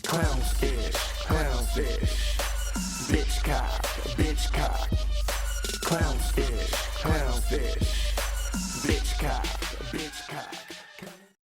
Clownfish, clownfish, bitchcock, bitchcock, clownfish, clownfish, bitchcock, bitchcock.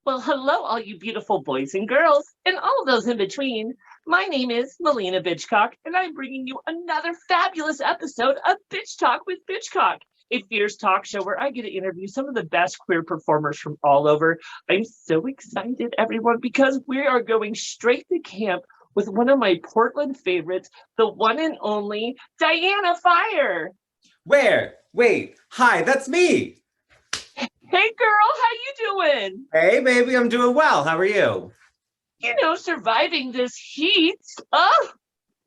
Well, hello, all you beautiful boys and girls, and all those in between. My name is Melina Bitchcock, and I'm bringing you another fabulous episode of Bitch Talk with Bitchcock, a fierce talk show where I get to interview some of the best queer performers from all over. I'm so excited, everyone, because we are going straight to camp with one of my Portland favorites, the one and only Diana Fire. Where? Wait, hi, that's me. Hey, girl, how you doing? Hey, baby, I'm doing well. How are you? You know, surviving this heat. Oh,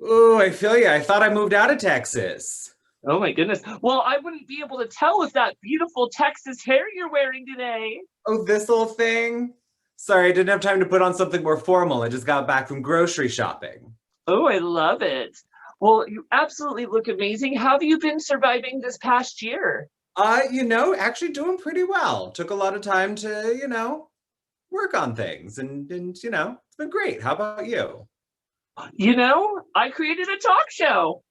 Ooh, I feel you. I thought I moved out of Texas. oh my goodness. Well, I wouldn't be able to tell with that beautiful Texas hair you're wearing today. Oh, this little thing? Sorry, I didn't have time to put on something more formal. I just got back from grocery shopping. Oh, I love it. Well, you absolutely look amazing. How have you been surviving this past year? Actually doing pretty well. Took a lot of time to, work on things and it's been great. How about you? You know, I created a talk show.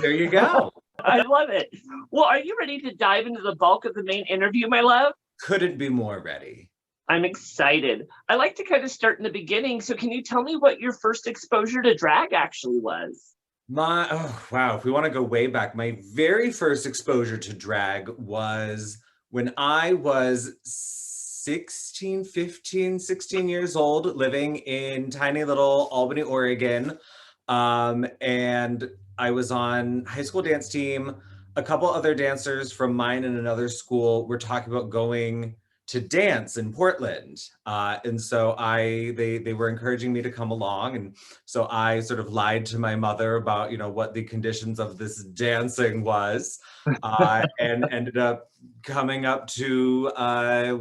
There you go. I love it. Well, are you ready to dive into the bulk of the main interview, my love? Couldn't be more ready. I'm excited. I like to kind of start in the beginning. So can you tell me what your first exposure to drag actually was? Wow, if we want to go way back, my very first exposure to drag was when I was 16 years old, living in tiny little Albany, Oregon. And I was on high school dance team. A couple other dancers from mine and another school were talking about going to dance in Portland. And so they were encouraging me to come along. And so I sort of lied to my mother about, what the conditions of this dancing was, and ended up coming up to, I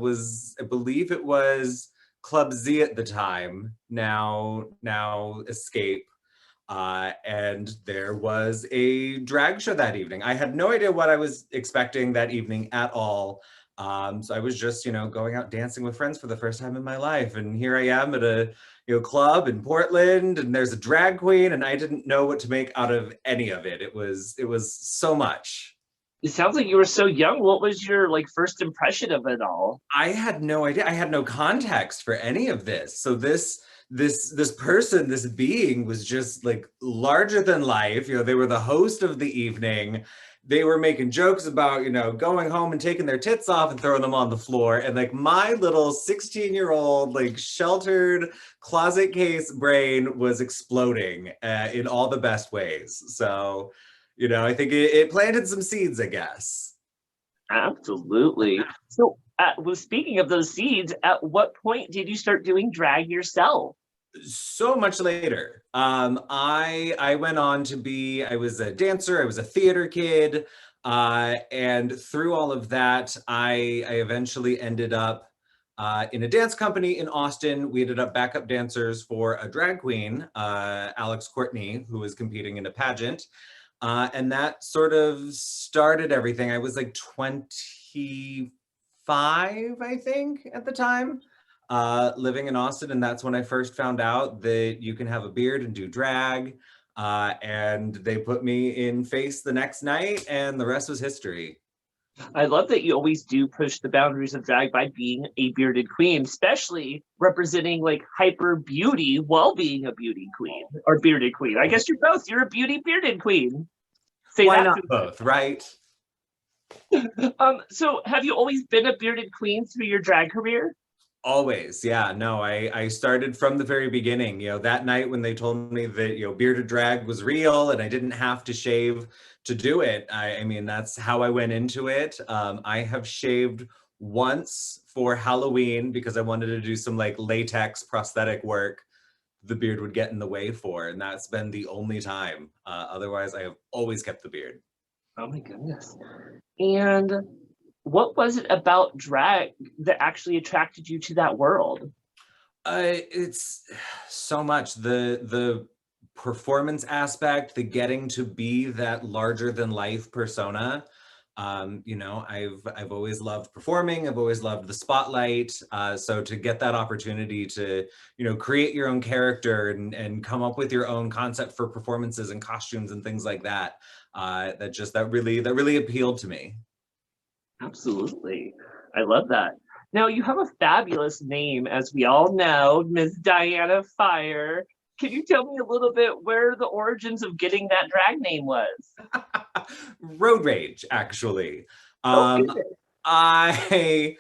believe it was Club Z at the time, now Escape. And there was a drag show that evening. I had no idea what I was expecting that evening at all. So I was just, going out dancing with friends for the first time in my life. And here I am at a, club in Portland, and there's a drag queen, and I didn't know what to make out of any of it. It was so much. It sounds like you were so young. What was your first impression of it all? I had no idea. I had no context for any of this. So this person, this being was just larger than life. They were the host of the evening. They were making jokes about, going home and taking their tits off and throwing them on the floor. And my little 16-year-old, sheltered closet case brain was exploding in all the best ways. So, I think it planted some seeds, I guess. Absolutely. So, speaking of those seeds, at what point did you start doing drag yourself? So much later. I went on to I was a dancer, I was a theater kid, and through all of that, I eventually ended up in a dance company in Austin. We ended up backup dancers for a drag queen, Alex Courtney, who was competing in a pageant. And that sort of started everything. I was 25, I think, at the time. Living in Austin, and that's when I first found out that you can have a beard and do drag, and they put me in Face the next night, and the rest was history. I love that you always do push the boundaries of drag by being a bearded queen, especially representing hyper beauty while being a beauty queen or bearded queen. I guess you're both. You're a beauty bearded queen. Why not both, right? So have you always been a bearded queen through your drag career? Always, yeah. No, I started from the very beginning. That night when they told me that bearded drag was real and I didn't have to shave to do it. I mean, that's how I went into it. I have shaved once for Halloween because I wanted to do some latex prosthetic work the beard would get in the way for, and that's been the only time. Otherwise, I have always kept the beard. Oh my goodness. And what was it about drag that actually attracted you to that world? It's so much the performance aspect, the getting to be that larger than life persona. You know, I've always loved performing. I've always loved the spotlight. So to get that opportunity to, you know, create your own character and come up with your own concept for performances and costumes and things like that, that really appealed to me. Absolutely. I love that. Now, you have a fabulous name, as we all know, Miss Diana Fire. Can you tell me a little bit where the origins of getting that drag name was? Road rage, actually. Oh, Um, goodness. I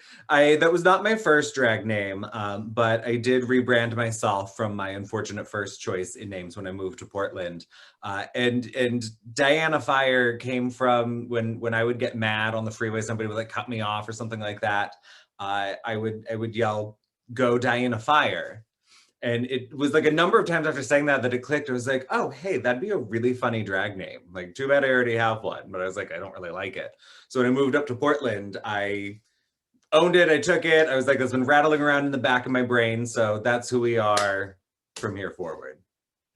that was not my first drag name, but I did rebrand myself from my unfortunate first choice in names when I moved to Portland. And Diana Fire came from when I would get mad on the freeway, somebody would like cut me off or something like that. I would yell, "Go Diana Fire." And it was like a number of times after saying that it clicked. It was like, oh, hey, that'd be a really funny drag name. Like, too bad I already have one. But I was like, I don't really like it. So when I moved up to Portland, I owned it. I took it. I was like, it's been rattling around in the back of my brain. So that's who we are from here forward.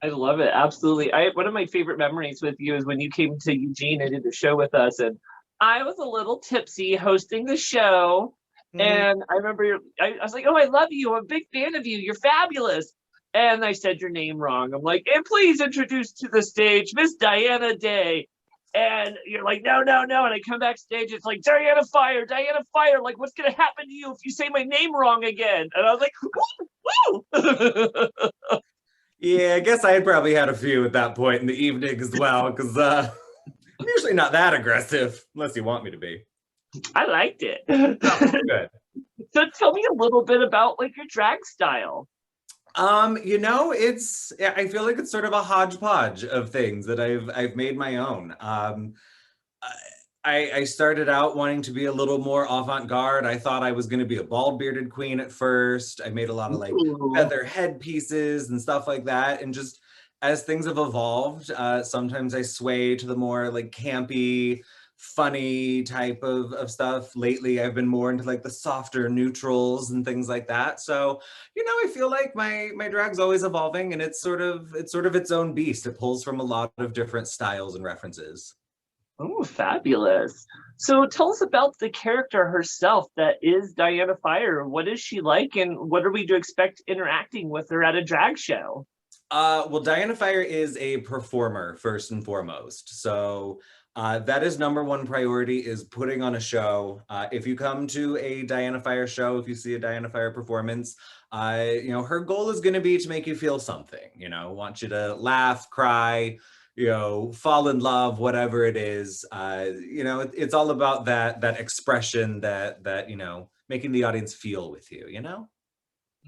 I love it. Absolutely. One of my favorite memories with you is when you came to Eugene and did the show with us, and I was a little tipsy hosting the show. Mhm. And I remember I was like, "Oh, I love you. I'm a big fan of you. You're fabulous." And I said your name wrong. I'm like, "And please introduce to the stage Miss Diana Day." And you're like, "No, no, no." And I come backstage, it's like, Diana Fire, Diana Fire. Like, what's gonna happen to you if you say my name wrong again? And I was like, woo, woo. Yeah, I guess I had probably had a few at that point in the evening as well, because I'm usually not that aggressive, unless you want me to be. I liked it. Oh, good. So tell me a little bit about like your drag style. You know, yeah, I feel like it's sort of a hodgepodge of things that I've made my own. I started out wanting to be a little more avant-garde. I thought I was going to be a bald bearded queen at first. I made a lot of like Ooh, feather headpieces and stuff like that. And just as things have evolved, sometimes I sway to the more like campy, funny type of stuff. Lately, I've been more into like the softer neutrals and things like that. So, you know, I feel like my drag's always evolving, and it's sort of its own beast. It pulls from a lot of different styles and references. oh, fabulous. So tell us about the character herself that is Diana Fire. What is she like, and what are we to expect interacting with her at a drag show? Well, Diana Fire is a performer first and foremost. So that is number one priority is putting on a show. If you come to a Diana Fire show, if you see a Diana Fire performance, you know, her goal is going to be to make you feel something, you know, want you to laugh, cry, you know, fall in love, whatever it is. You know, it's all about that expression that, you know, making the audience feel with you, you know?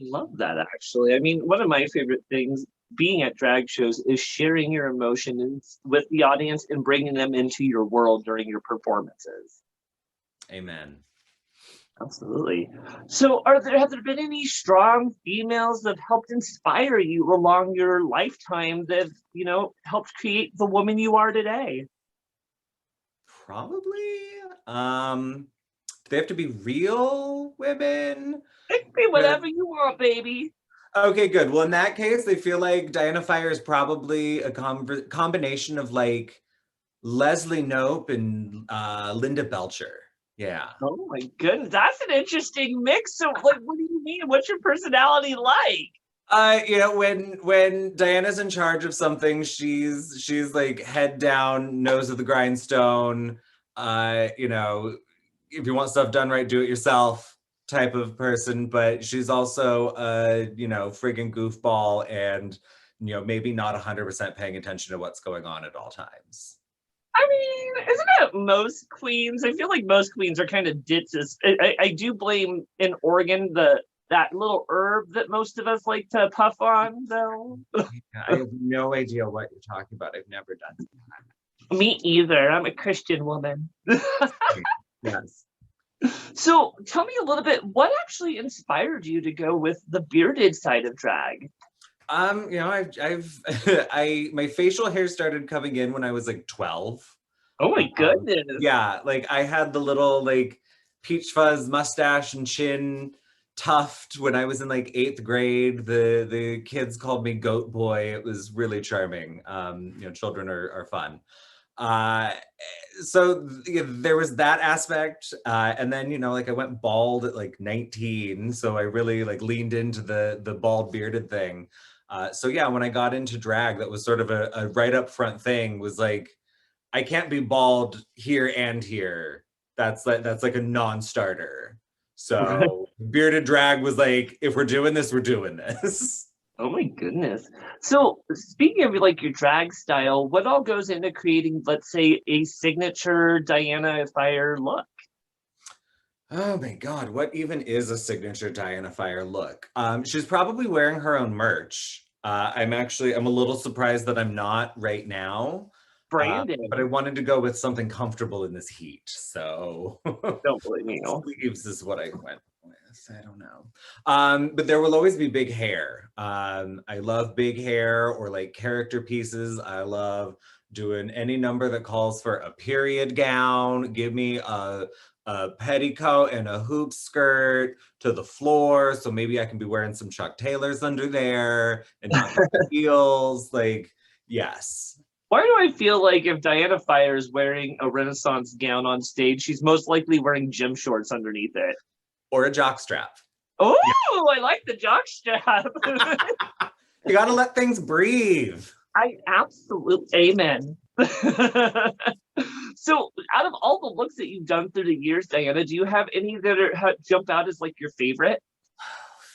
Love that actually. I mean, one of my favorite things being at drag shows is sharing your emotions with the audience and bringing them into your world during your performances. Amen. Absolutely. So, have there been any strong females that have helped inspire you along your lifetime that helped create the woman you are today? Probably. Do they have to be real women? It can be Uh, whatever you want, baby. Okay, good. Well, in that case, I feel like Diana Fire is probably a combination of like Leslie Knope and Linda Belcher. Yeah. Oh my goodness, that's an interesting mix. So, like, what do you mean? What's your personality like? You know, when Diana's in charge of something, she's like head down, nose of the grindstone. You know, if you want stuff done right, do it yourself type of person. But she's also a, you know, friggin' goofball and, you know, maybe not 100% paying attention to what's going on at all times. I mean, isn't it most queens? I feel like most queens are kind of ditches. I do blame in Oregon that little herb that most of us like to puff on, though. Yeah, I have no idea what you're talking about. I've never done Me either. I'm a Christian woman. that. Yes. So tell me a little bit, what actually inspired you to go with the bearded side of drag? You know, I've my facial hair started coming in when I was like 12. Oh my Um, goodness. yeah, like I had the little like peach fuzz mustache and chin tuft when I was in like eighth grade. The kids called me Goat Boy. It was really charming. You know, children are fun. Uh, so there was that aspect, and then like I went bald at like 19, so I really like leaned into the bald bearded thing. So yeah, when I got into drag, that was sort of a right up front thing. Was like I can't be bald here and here. That's like a non-starter. So bearded drag was like, if we're doing this, we're doing this. Oh my goodness. So speaking of like your drag style, what all goes into creating, let's say, a signature Diana Fire look? Oh my God, what even is a signature Diana Fire look? She's probably wearing her own merch. I'm a little surprised that I'm not right now. But I Branding. wanted to go with something comfortable in this heat. So Don't blame you. sleeves is what I went with. I don't know. But there will always be big hair. I love big hair or like character pieces. I love doing any number that calls for a period gown. Give me a petticoat and a hoop skirt to the floor. So maybe I can be wearing some Chuck Taylors under there and not heels. Like, yes. Why do I feel like if Diana Fire is wearing a Renaissance gown on stage, she's most likely wearing gym shorts underneath it? Or a jock strap. Oh, Yeah. I like the jock strap. You gotta let things breathe. I absolutely amen. So, out of all the looks that you've done through the years, Diana, do you have any that jump out as like your favorite?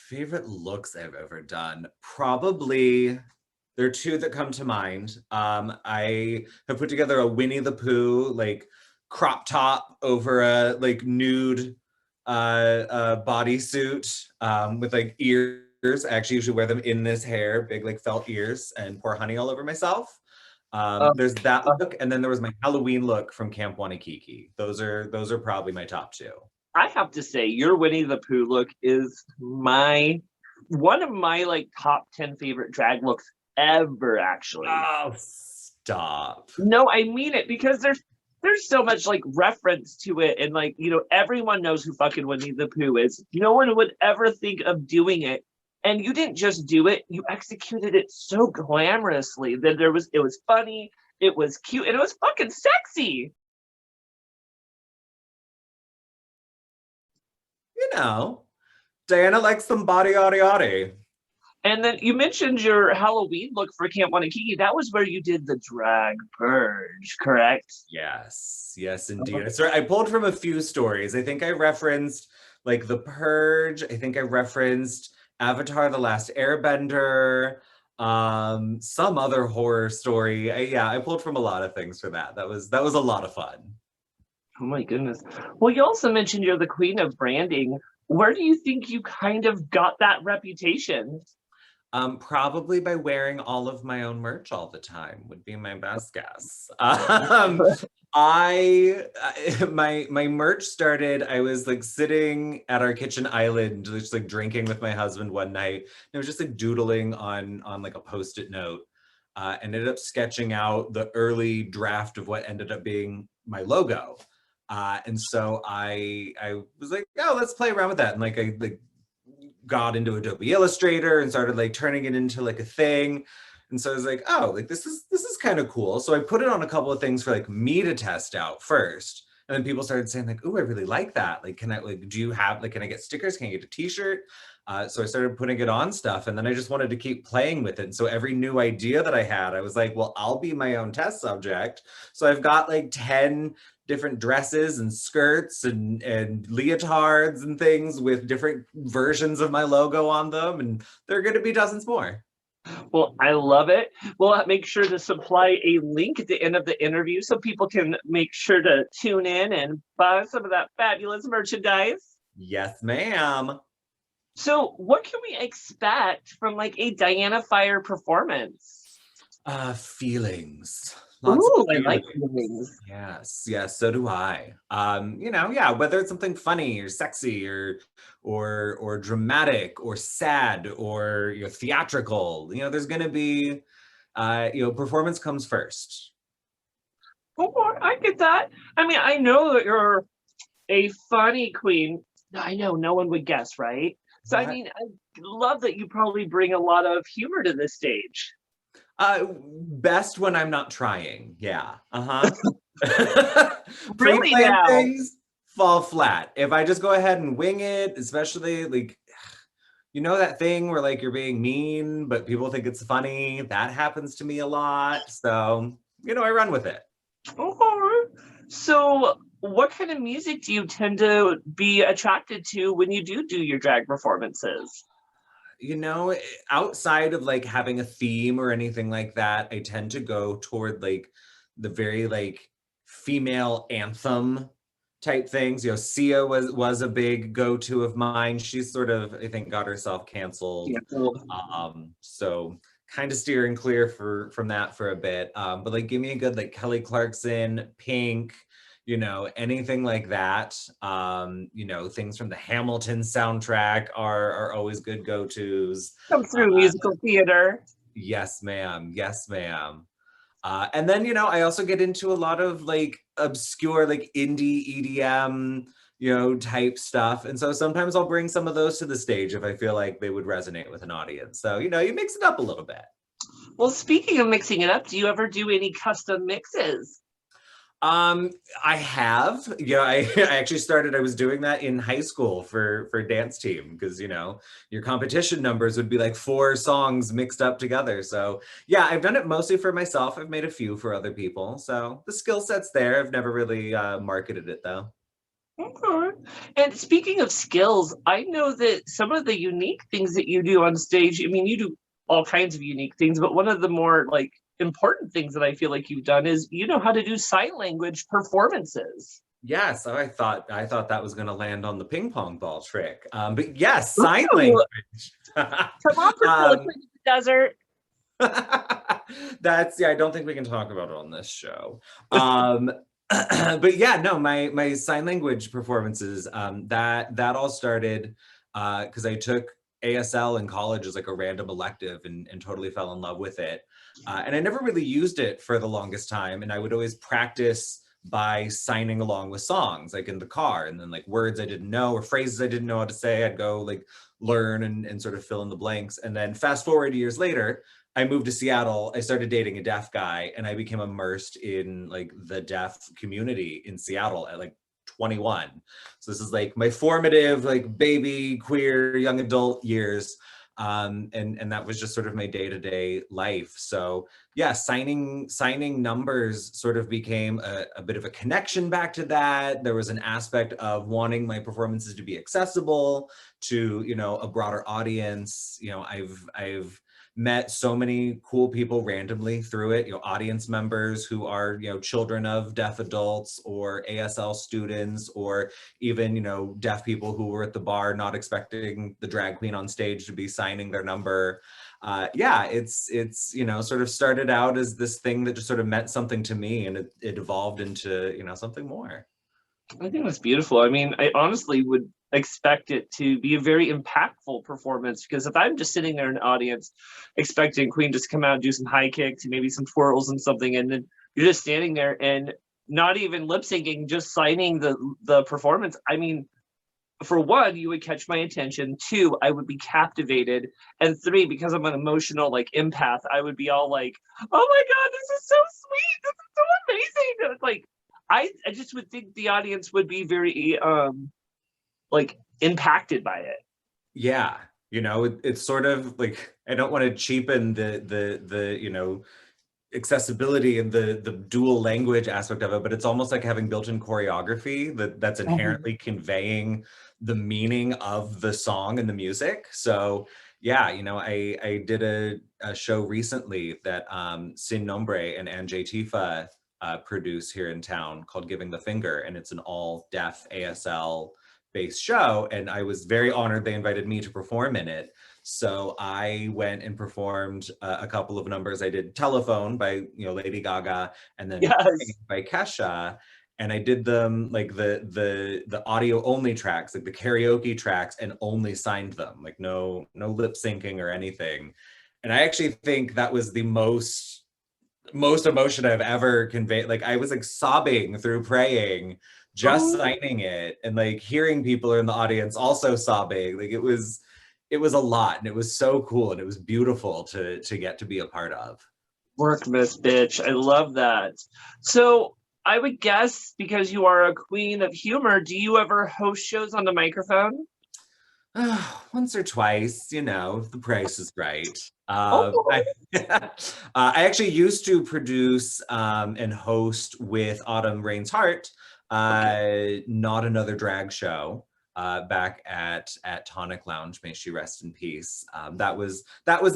Favorite looks I've ever done? Probably there are two that come to mind. I have put together a Winnie the Pooh like crop top over a like nude bodysuit with like ears. I actually usually wear them in this hair, big like felt ears, and pour honey all over myself. Um, There's that look, and then there was my Halloween look from Camp Wanakiki. Those are probably my top two. I have to say, your Winnie the Pooh look is my one of my like top 10 favorite drag looks ever, actually. Oh, stop. No, I mean it because there's so much like reference to it, and like everyone knows who fucking Winnie the Pooh is. No one would ever think of doing it, and you didn't just do it; you executed it so glamorously that it was funny, it was cute, and it was fucking sexy. You know, Diana likes some body yaddy yaddy. And then you mentioned your Halloween look for Camp Wanakiki. That was where you did the drag purge, correct? Yes, yes, indeed. So I pulled from a few stories. I think I referenced like The Purge. I think I referenced Avatar: The Last Airbender. Some other horror story. I pulled from a lot of things for that. That was a lot of fun. Oh my goodness. Well, you also mentioned you're the queen of branding. Where do you think you kind of got that reputation? Probably by wearing all of my own merch all the time would be my best guess. My merch started. I was like sitting at our kitchen island, just like drinking with my husband one night. And I was just like doodling on like a post-it note, and ended up sketching out the early draft of what ended up being my logo. And so I was like, oh, let's play around with that. And like I like got into Adobe Illustrator and started like turning it into like a thing. And so I was like, oh, like this is kind of cool. So I put it on a couple of things for like me to test out first. And then people started saying like, oh, I really like that. Like, can I like, do you have like, can I get stickers? Can I get a t-shirt? So I started putting it on stuff, and then I just wanted to keep playing with it. And so every new idea that I had, I was like, well, I'll be my own test subject. So I've got like 10 different dresses and skirts and leotards and things with different versions of my logo on them. And there are going to be dozens more. Well, I love it. We'll make sure to supply a link at the end of the interview so people can make sure to tune in and buy some of that fabulous merchandise. Yes, ma'am. So, what can we expect from like a Diana Fire performance? Feelings. Lots of Ooh, I like feelings. things. Yes, yes, so do I. Yeah, whether it's something funny or sexy or dramatic or sad or theatrical, there's gonna be performance comes first. Oh, I get that. I mean, I know that you're a funny queen. I know no one would guess, right? So, I What? mean, I love that you probably bring a lot of humor to this stage. Best when I'm not trying. Yeah. Really Pre-planned now? things fall flat. If I just go ahead and wing it, especially like, that thing where like you're being mean, but people think it's funny. That happens to me a lot. So, I run with it. Okay. So, what kind of music do you tend to be attracted to when you do your drag performances? You know, outside of like having a theme or anything like that, I tend to go toward like the very like female anthem type things. Sia was a big go-to of mine. She's sort of, I think, got herself canceled. Yeah, cool. So kind of steering clear from that for a bit. But like give me a good like Kelly Clarkson, Pink, anything like that. Things from the Hamilton soundtrack are always good go-tos. Come through musical theater. Yes, ma'am. Yes, ma'am. And then, I also get into a lot of like obscure, like indie EDM, type stuff. And so sometimes I'll bring some of those to the stage if I feel like they would resonate with an audience. So, you mix it up a little bit. Well, speaking of mixing it up, do you ever do any custom mixes? I have. I actually I was doing that in high school for dance team because, your competition numbers would be like 4 songs mixed up together. So yeah, I've done it mostly for myself. I've made a few for other people. So the skill set's there. I've never really marketed it though. Okay. And speaking of skills, I know that some of the unique things that you do on stage, I mean, you do all kinds of unique things, but one of the more like important things that I feel like you've done is you know how to do sign language performances. Yeah, so I thought that was going to land on the ping pong ball trick. But yes, sign Ooh, language. come on, Priscilla um, Queen of the Desert. I don't think we can talk about it on this show. But yeah, no, my sign language performances, that all started because I took ASL in college as like a random elective and totally fell in love with it. And I never really used it for the longest time. And I would always practice by signing along with songs, like in the car, and then like words I didn't know or phrases I didn't know how to say, I'd go like learn and sort of fill in the blanks. And then fast forward years later, I moved to Seattle. I started dating a deaf guy and I became immersed in like the deaf community in Seattle at like 21. So this is like my formative, like baby, queer, young adult years. And that was just sort of my day-to-day life. So yeah, signing numbers sort of became a bit of a connection back to that. There was an aspect of wanting my performances to be accessible to, a broader audience. I've met so many cool people randomly through it, audience members who are, children of deaf adults or ASL students, or even, deaf people who were at the bar not expecting the drag queen on stage to be signing their number. Yeah, it's sort of started out as this thing that just sort of meant something to me, and it evolved into, something more. I think that's beautiful. I mean, I honestly would expect it to be a very impactful performance because if I'm just sitting there in the audience expecting Queen just to come out and do some high kicks and maybe some twirls and something, and then you're just standing there and not even lip syncing, just signing the performance. I mean, for one, you would catch my attention. 2, I would be captivated. And 3, because I'm an emotional like empath, I would be all like, "Oh my god, this is so sweet! This is so amazing!" Like, I just would think the audience would be very like impacted by it. Yeah, it's sort of like, I don't want to cheapen the accessibility and the dual language aspect of it, but it's almost like having built-in choreography that's inherently conveying the meaning of the song and the music. So yeah, I did a show recently that Sin Nombre and Anjay Tifa produce here in town called Giving the Finger, and it's an all deaf ASL based show, and I was very honored they invited me to perform in it. So I went and performed a couple of numbers. I did Telephone by Lady Gaga, and then Yes. by Kesha, and I did them like the audio only tracks, like the karaoke tracks, and only signed them, like no lip syncing or anything. And I actually think that was the most emotion I've ever conveyed. Like I was like sobbing through praying, just Oh, signing it, and like hearing people in the audience also sobbing. Like it was a lot, and it was so cool, and it was beautiful to get to be a part of. Workmas bitch. I love that. So I would guess because you are a queen of humor, do you ever host shows on the microphone? Once or twice, if the price is right. Oh, I actually used to produce and host with Autumn Rain's Heart, okay. Not Another Drag Show, back at Tonic Lounge. May she rest in peace. That was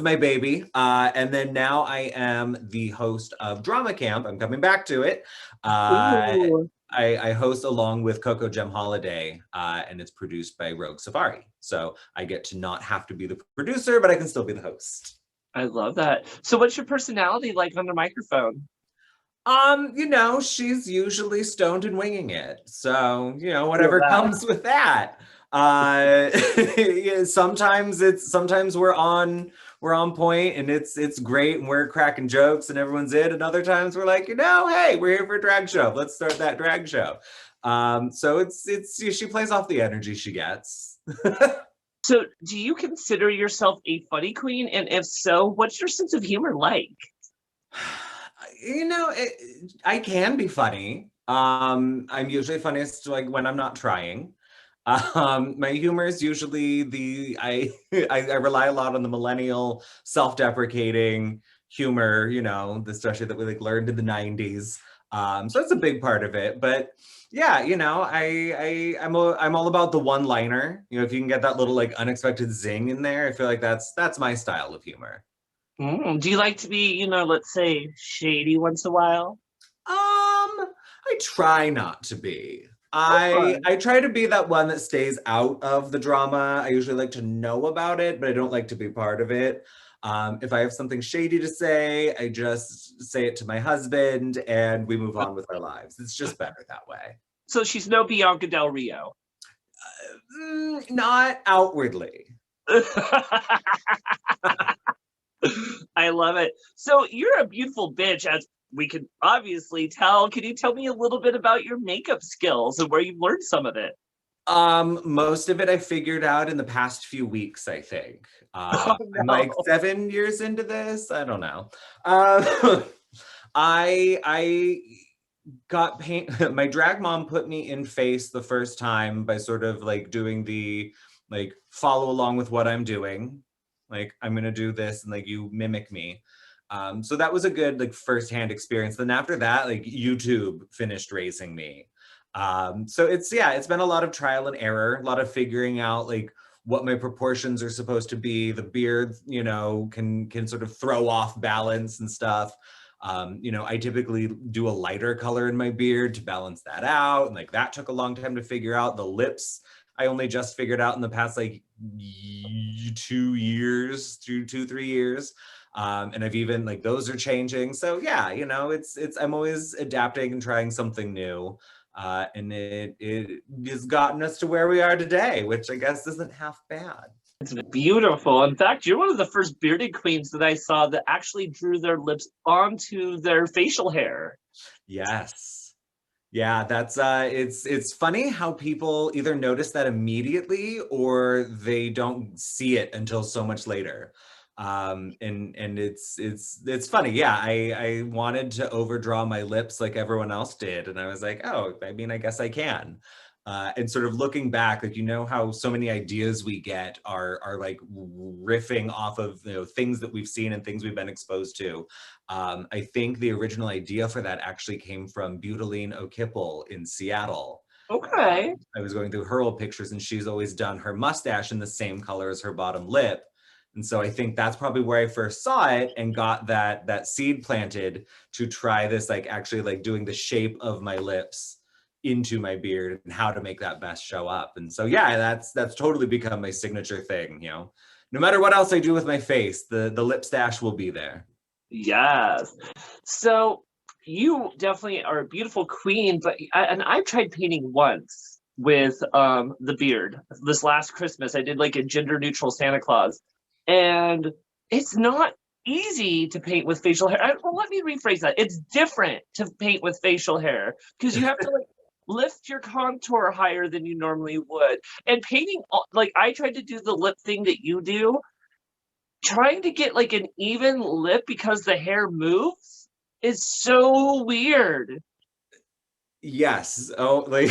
my baby. And then now I am the host of Drama Camp. I'm coming back to it. Uh, Ooh, I host along with Coco Gem Holiday, and it's produced by Rogue Safari. So I get to not have to be the producer, but I can still be the host. I love that. So what's your personality like on the microphone? She's usually stoned and winging it. So, Feel whatever that. comes with that. Yeah, sometimes we're on point and it's great and we're cracking jokes and everyone's in. And other times we're like, hey, we're here for a drag show. Let's start that drag show. So it's she plays off the energy she gets. So do you consider yourself a funny queen? And if so, what's your sense of humor like? I can be funny. I'm usually funniest like when I'm not trying. My humor is usually I rely a lot on the millennial self-deprecating humor, especially that we like learned in the 90s. So that's a big part of it. But yeah, I'm all about the one-liner. If you can get that little like unexpected zing in there, I feel like that's my style of humor. Do you like to be, let's say shady once in a while? I try not to be. I Okay. I try to be that one that stays out of the drama. I usually like to know about it, but I don't like to be part of it. If I have something shady to say, I just say it to my husband and we move on with our lives. It's just better that way. So she's no Bianca Del Rio. Not outwardly. I love it. So you're a beautiful bitch, as we can obviously tell. Can you tell me a little bit about your makeup skills and where you've learned some of it? Most of it I figured out in the past few weeks, I think. Oh I'm no. like 7 years into this. I don't know. Uh, I got paint. My drag mom put me in face the first time by sort of like doing the like follow along with what I'm doing. Like I'm gonna do this and like you mimic me. So that was a good like firsthand experience. Then after that, like YouTube finished raising me. So it's been a lot of trial and error, a lot of figuring out like what my proportions are supposed to be. The beard, can sort of throw off balance and stuff. I typically do a lighter color in my beard to balance that out. And like that took a long time to figure out. The lips, I only just figured out in the past like 2 years, 3 years. And I've even like those are changing. So yeah, it's I'm always adapting and trying something new. And it has gotten us to where we are today, which I guess isn't half bad. It's beautiful. In fact, you're one of the first bearded queens that I saw that actually drew their lips onto their facial hair. Yes. Yeah, it's funny how people either notice that immediately or they don't see it until so much later. And it's funny. Yeah, I wanted to overdraw my lips like everyone else did, and I was like, oh, I mean, I guess I can. And sort of looking back, like how so many ideas we get are like riffing off of things that we've seen and things we've been exposed to. I think the original idea for that actually came from Butaline O'Kipple in Seattle. Okay. I was going through her old pictures and she's always done her mustache in the same color as her bottom lip. And so I think that's probably where I first saw it and got that seed planted to try this, like actually like doing the shape of my lips into my beard and how to make that best show up. And so yeah, that's totally become my signature thing. No matter what else I do with my face, the lip stash will be there. Yes. So you definitely are a beautiful queen, and I've tried painting once with the beard. This last Christmas, I did like a gender neutral Santa Claus, and it's not easy to paint with facial hair. Well, let me rephrase that. It's different to paint with facial hair because you have to like lift your contour higher than you normally would. And painting, like I tried to do the lip thing that you do. trying to get like an even lip because the hair moves is so weird. Yes. Oh, like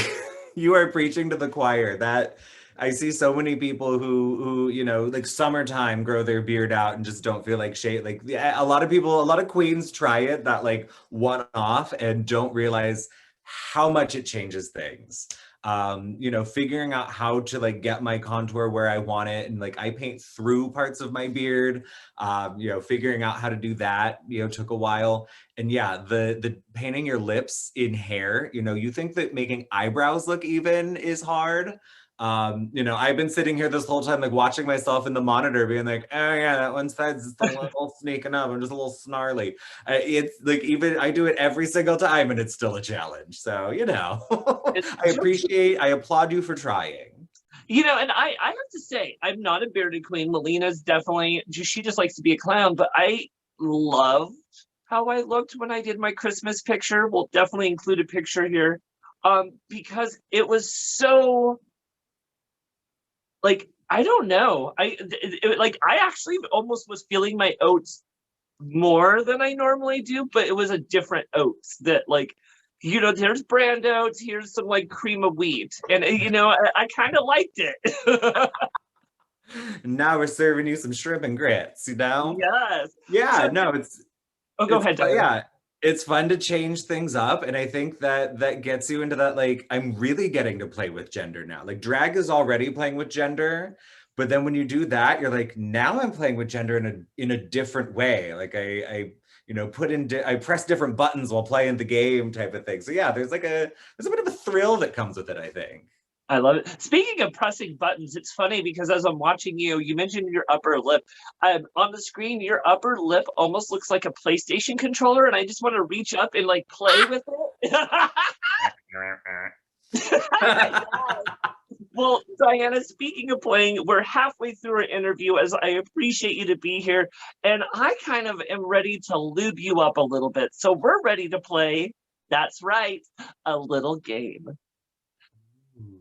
you are preaching to the choir. That I see so many people who like summertime grow their beard out and just don't feel like shade. Like yeah, a lot of people, a lot of queens try it that like one off and don't realize how much it changes things. Figuring out how to like get my contour where I want it, and like I paint through parts of my beard. Figuring out how to do that, took a while. And yeah, the painting your lips in hair, you think that making eyebrows look even is hard. I've been sitting here this whole time, like watching myself in the monitor, being like, oh yeah, that one side's just a little sneaking up. I'm just a little snarly. It's like even I do it every single time, and it's still a challenge. So I applaud you for trying. And I have to say, I'm not a bearded queen. Melina's definitely, she just likes to be a clown, but I loved how I looked when I did my Christmas picture. We'll definitely include a picture here. Because it was so, like, I don't know. I actually almost was feeling my oats more than I normally do, but it was a different oats that like, there's brand oats, here's some like cream of wheat. And I kind of liked it. Now we're serving you some shrimp and grits, Yes. Yeah, So, no, go ahead, Diana. yeah, it's fun to change things up, and I think that gets you into that, like, I'm really getting to play with gender now. Like drag is already playing with gender, but then when you do that, you're like, now I'm playing with gender in a different way. Like I press different buttons while playing the game type of thing. So yeah, there's a bit of a thrill that comes with it, I think. I love it. Speaking of pressing buttons, it's funny because as I'm watching you, you mentioned your upper lip. On the screen, your upper lip almost looks like a PlayStation controller, and I just want to reach up and like play with it. Well, Diana, speaking of playing, we're halfway through our interview as I appreciate you to be here. And I kind of am ready to lube you up a little bit. So we're ready to play, that's right, a little game.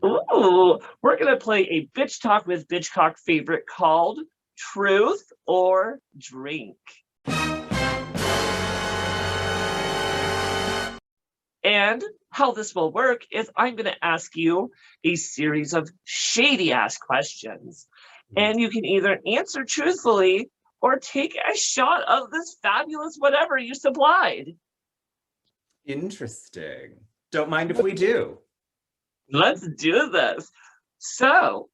Ooh, we're going to play a Bitch Talk with Bitchcock favorite called Truth or Drink. And how this will work is I'm going to ask you a series of shady ass questions. And you can either answer truthfully or take a shot of this fabulous whatever you supplied. Interesting. Don't mind if we do. Let's do this. So,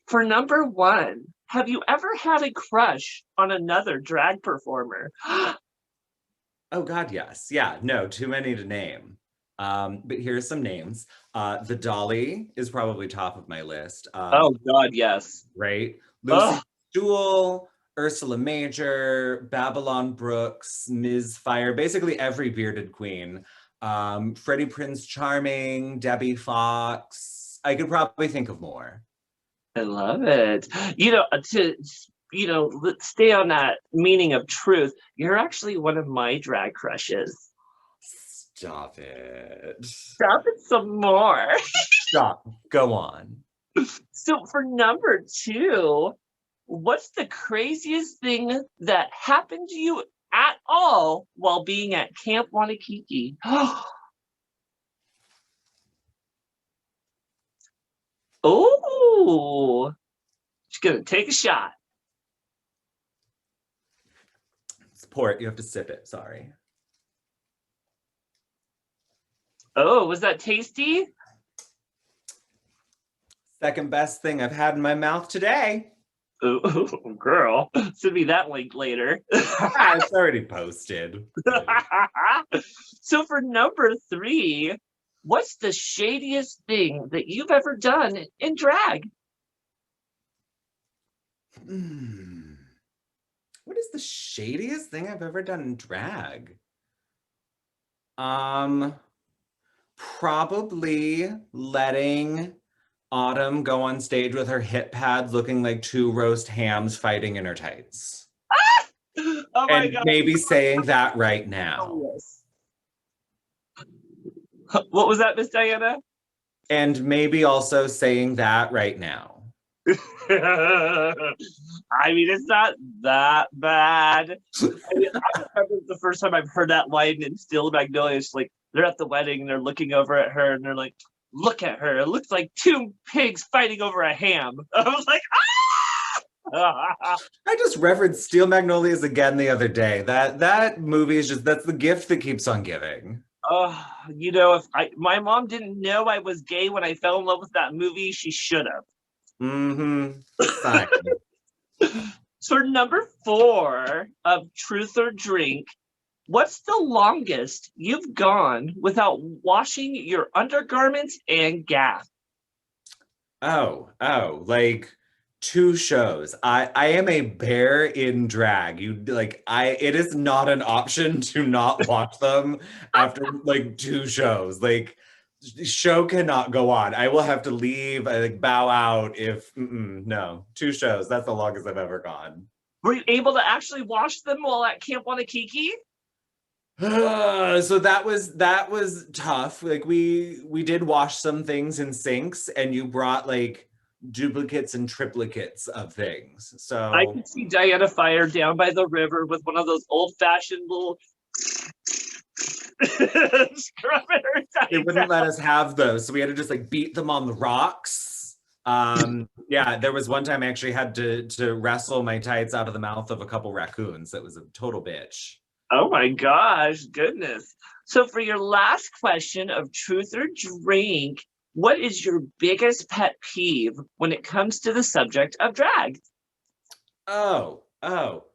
for number one, have you ever had a crush on another drag performer? Oh God, yes. Yeah, no, too many to name. But here's some names. The Dolly is probably top of my list. Oh God, yes. Right? Lucy Jewell, Ursula Major, Babylon Brooks, Ms. Fire, basically every bearded queen. Freddie Prinze Charming, Debbie Fox. I could probably think of more. I love it. Let's stay on that meaning of truth. You're actually one of my drag crushes. Stop it. Stop it some more. Stop. Go on. So for number two, what's the craziest thing that happened to you at all while being at Camp Wanakiki? Oh, she's gonna take a shot. Pour it. You have to sip it. Sorry. Oh, was that tasty? Second best thing I've had in my mouth today. Oh, girl, send me that link later. It's already posted. So for number three, what's the shadiest thing that you've ever done in drag? What is the shadiest thing I've ever done in drag? Probably letting Autumn go on stage with her hip pads looking like two roast hams fighting in her tights. Oh my God. Maybe saying that right now. Oh, yes. What was that, Miss Diana? And maybe also saying that right now. I mean, it's not that bad. I mean, I remember the first time I've heard that line in Steel Magnolias, like they're at the wedding and they're looking over at her and they're like, look at her. It looks like two pigs fighting over a ham. I was like, ah! I just referenced Steel Magnolias again the other day. That movie is just that's the gift that keeps on giving. Oh, you know, if my mom didn't know I was gay when I fell in love with that movie, she should have. Mm-hmm. Fine. So number 4 of truth or drink, what's the longest you've gone without washing your undergarments and gaff? Like 2 shows. I am a bear in drag. It is not an option to not watch them after like 2 shows. Like show cannot go on. I will have to leave. I like bow out if no 2 shows. That's the longest I've ever gone. Were you able to actually wash them while at Camp Wanakiki? So that was tough. Like we did wash some things in sinks, and you brought like duplicates and triplicates of things. I So could see Diana Fire down by the river with one of those old-fashioned little scrubbing her they tights wouldn't let out. us have those, so we had to just like beat them on the rocks. Yeah, there was one time I actually had to wrestle my tights out of the mouth of a couple raccoons. That was a total bitch. Oh my gosh, goodness. So for your last question of truth or drink, what is your biggest pet peeve when it comes to the subject of drag?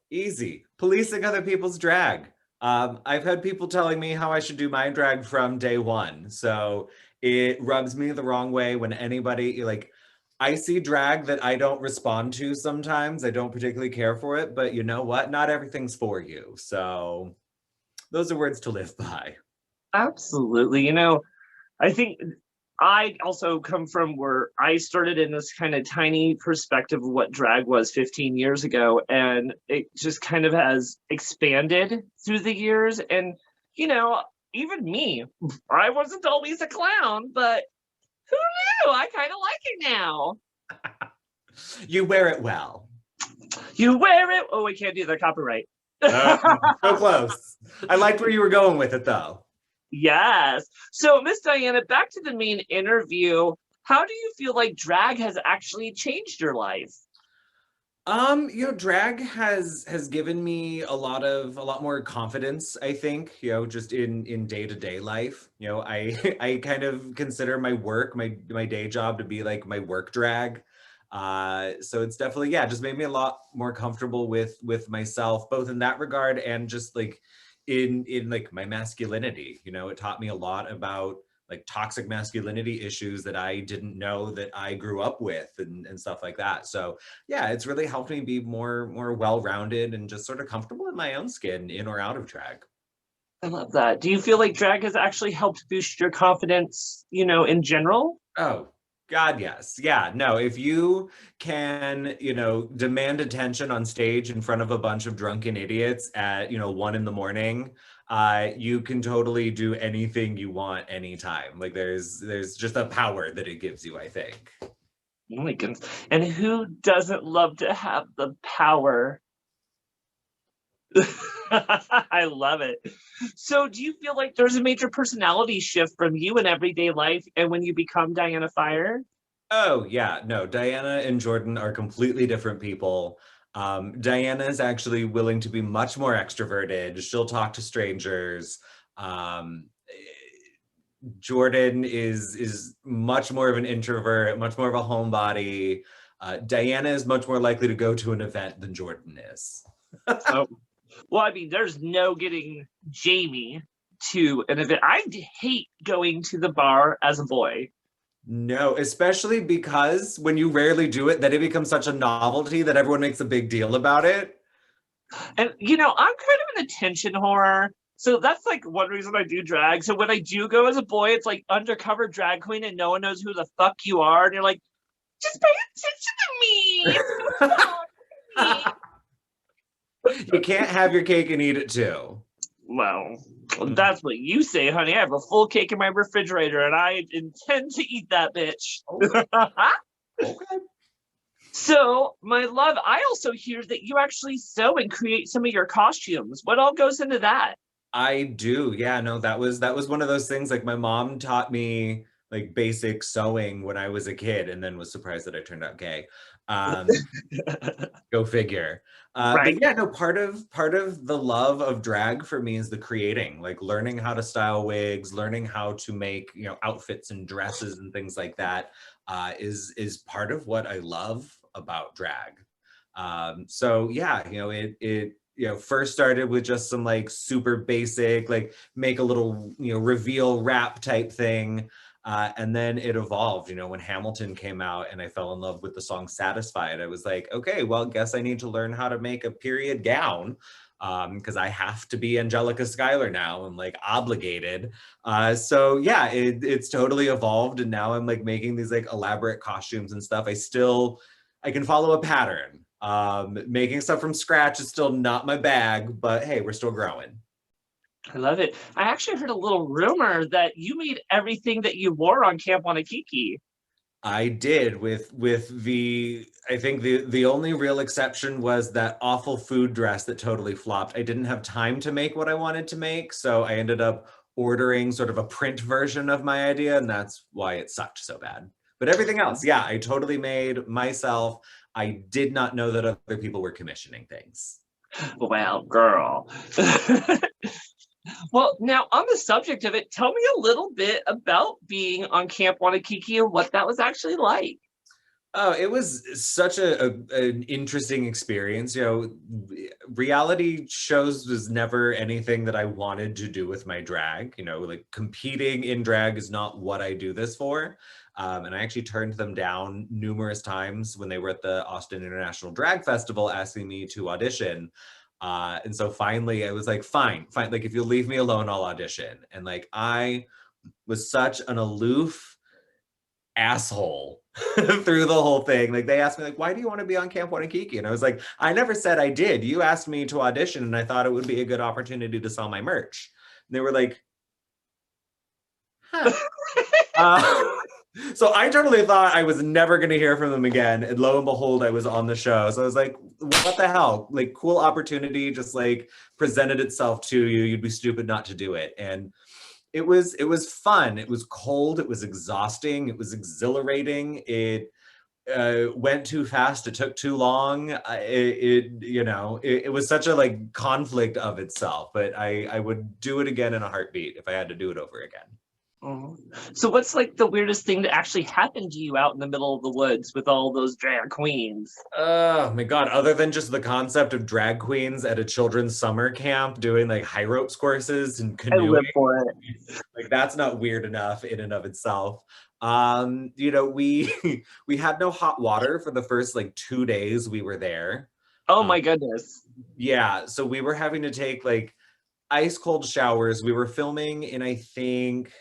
Easy. Policing other people's drag. I've had people telling me how I should do my drag from day one. So it rubs me the wrong way when anybody like I see drag that I don't respond to sometimes. I don't particularly care for it, but you know what? Not everything's for you. So those are words to live by. Absolutely. You know, I think I also come from where I started in this kind of tiny perspective of what drag was 15 years ago, and it just kind of has expanded through the years. And, you know, even me, I wasn't always a clown, but who knew? I kind of like it now. You wear it well. You wear it. Oh, we can't do the copyright. So close. I liked where you were going with it though. Yes. So, Miss Diana, back to the main interview. How do you feel like drag has actually changed your life? Drag has given me a lot more confidence, I think, just in day-to-day life. I kind of consider my work, my day job to be like my work drag. So it's definitely, yeah, just made me a lot more comfortable with myself, both in that regard and just like in like my masculinity. It taught me a lot about like toxic masculinity issues that I didn't know that I grew up with and stuff like that. So yeah, it's really helped me be more well-rounded and just sort of comfortable in my own skin, in or out of drag. I love that. Do you feel like drag has actually helped boost your confidence, in general? Oh, God, yes. Yeah, no, if you can, demand attention on stage in front of a bunch of drunken idiots at, 1 a.m, you can totally do anything you want anytime. Like there's just a power that it gives you, I think. Oh my goodness. And who doesn't love to have the power? I love it. So do you feel like there's a major personality shift from you in everyday life and when you become Diana Fire? Oh, yeah. No, Diana and Jordan are completely different people. Diana is actually willing to be much more extroverted. She'll talk to strangers. Jordan is much more of an introvert, much more of a homebody. Diana is much more likely to go to an event than Jordan is. Oh, well, I mean, there's no getting Jamie to an event. I hate going to the bar as a boy. No, especially because when you rarely do it, then it becomes such a novelty that everyone makes a big deal about it. And, I'm kind of an attention whore. So that's like one reason I do drag. So when I do go as a boy, it's like undercover drag queen and no one knows who the fuck you are. And you're like, just pay attention to me. It's me. You can't have your cake and eat it too. Well, that's what you say, honey. I have a full cake in my refrigerator and I intend to eat that bitch. Okay. So, my love, I also hear that you actually sew and create some of your costumes. What all goes into that? I do. Yeah, no, that was one of those things like my mom taught me like basic sewing when I was a kid and then was surprised that I turned out gay. Um, Go figure. But Right. yeah, no, part of the love of drag for me is the creating, like learning how to style wigs, learning how to make, outfits and dresses and things like that, is part of what I love about drag. So yeah, first started with just some like super basic, like make a little, reveal rap type thing. And then it evolved, when Hamilton came out and I fell in love with the song Satisfied. I was like, okay, well, guess I need to learn how to make a period gown because I have to be Angelica Schuyler now. I'm like obligated. So yeah, it's totally evolved. And now I'm like making these like elaborate costumes and stuff. I can follow a pattern. Making stuff from scratch is still not my bag, but hey, we're still growing. I love it. I actually heard a little rumor that you made everything that you wore on Camp Wanakiki. I did with the I think the only real exception was that awful food dress that totally flopped. I didn't have time to make what I wanted to make, so I ended up ordering sort of a print version of my idea, and that's why it sucked so bad. But everything else, yeah, I totally made myself. I did not know that other people were commissioning things. Well, girl. Well, now on the subject of it, tell me a little bit about being on Camp Wanakiki and what that was actually like. Oh, it was such an interesting experience. Reality shows was never anything that I wanted to do with my drag. Like competing in drag is not what I do this for. And I actually turned them down numerous times when they were at the Austin International Drag Festival asking me to audition. And so finally I was like, fine, fine. Like if you'll leave me alone, I'll audition. And like I was such an aloof asshole through the whole thing. Like they asked me like, why do you want to be on Camp Wanakiki? And I was like, I never said I did. You asked me to audition and I thought it would be a good opportunity to sell my merch. And they were like, huh. So I totally thought I was never going to hear from them again. And lo and behold, I was on the show. So I was like, what the hell? Like cool opportunity just like presented itself to you. You'd be stupid not to do it. And it was fun. It was cold. It was exhausting. It was exhilarating. It went too fast. It took too long. It was such a like conflict of itself. But I would do it again in a heartbeat if I had to do it over again. Mhm. So, what's like the weirdest thing that actually happened to you out in the middle of the woods with all those drag queens? Oh my God, other than just the concept of drag queens at a children's summer camp doing like high ropes courses and I canoeing, live for it. like that's not weird enough in and of itself. We we had no hot water for the first like 2 days we were there. Oh Um, my goodness. yeah, so we were having to take like ice cold showers. We were filming in I think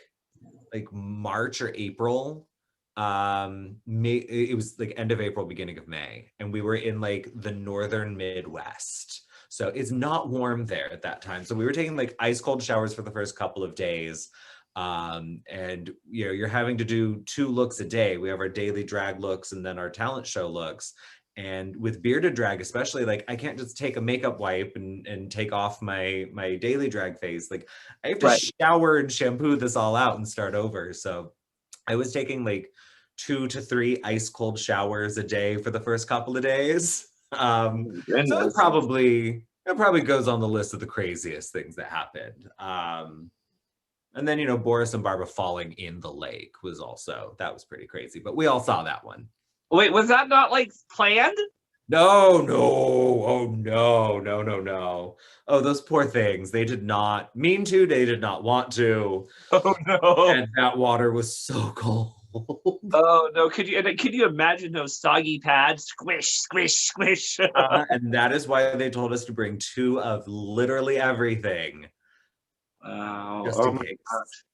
like March or April. May it was like end of April, beginning of May, and we were in like the northern Midwest. So it's not warm there at that time. So we were taking like ice cold showers for the first couple of days. And you're having to do 2 looks a day. We have our daily drag looks and then our talent show looks. And with bearded drag, especially, like I can't just take a makeup wipe and take off my daily drag face. Like I have to Right. shower and shampoo this all out and start over. So I was taking like 2 to 3 ice cold showers a day for the first couple of days. Oh my So goodness. it probably goes on the list of the craziest things that happened. And then Boris and Barbara falling in the lake that was pretty crazy, but we all saw that one. Wait, was that not like planned? No, no, oh no, no, no, no. Oh, those poor things. They did not mean to, they did not want to. Oh no. And that water was so cold. Oh no. Could you imagine those soggy pads? Squish, squish, squish. And that is why they told us to bring 2 of literally everything. Wow. Just Oh in my case. gosh.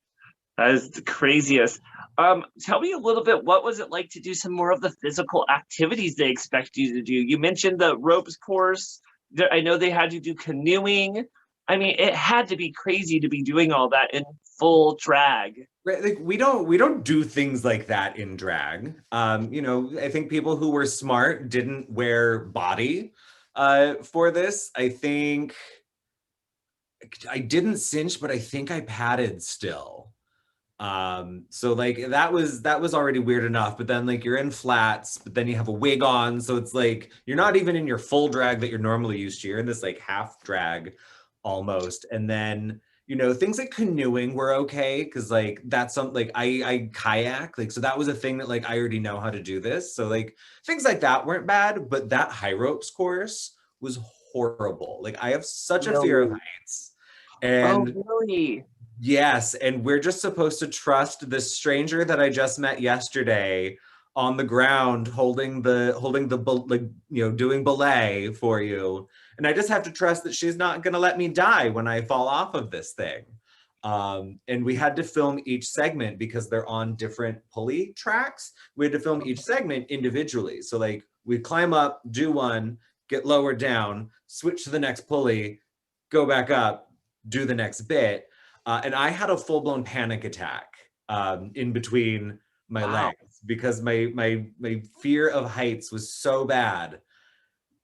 That is the craziest. Tell me a little bit, what was it like to do some more of the physical activities they expect you to do? You mentioned the ropes course. I know they had you do canoeing. I mean, it had to be crazy to be doing all that in full drag. Right, like we don't do things like that in drag. I think people who were smart didn't wear body for this. I think I didn't cinch, but I think I padded still. So like that was already weird enough, but then like you're in flats, but then you have a wig on, so it's like you're not even in your full drag that you're normally used to. You're in this like half drag almost. And then things like canoeing were okay because like that's something like I kayak, like so that was a thing that like I already know how to do this. So like things like that weren't bad, but that high ropes course was horrible. Like I have such a fear of Really? heights. Oh, And really? yes, and we're just supposed to trust this stranger that I just met yesterday on the ground like doing belay for you. And I just have to trust that she's not going to let me die when I fall off of this thing. And we had to film each segment because they're on different pulley tracks. We had to film each segment individually. So like we climb up, do one, get lowered down, switch to the next pulley, go back up, do the next bit. And I had a full-blown panic attack in between my Wow. legs because my fear of heights was so bad,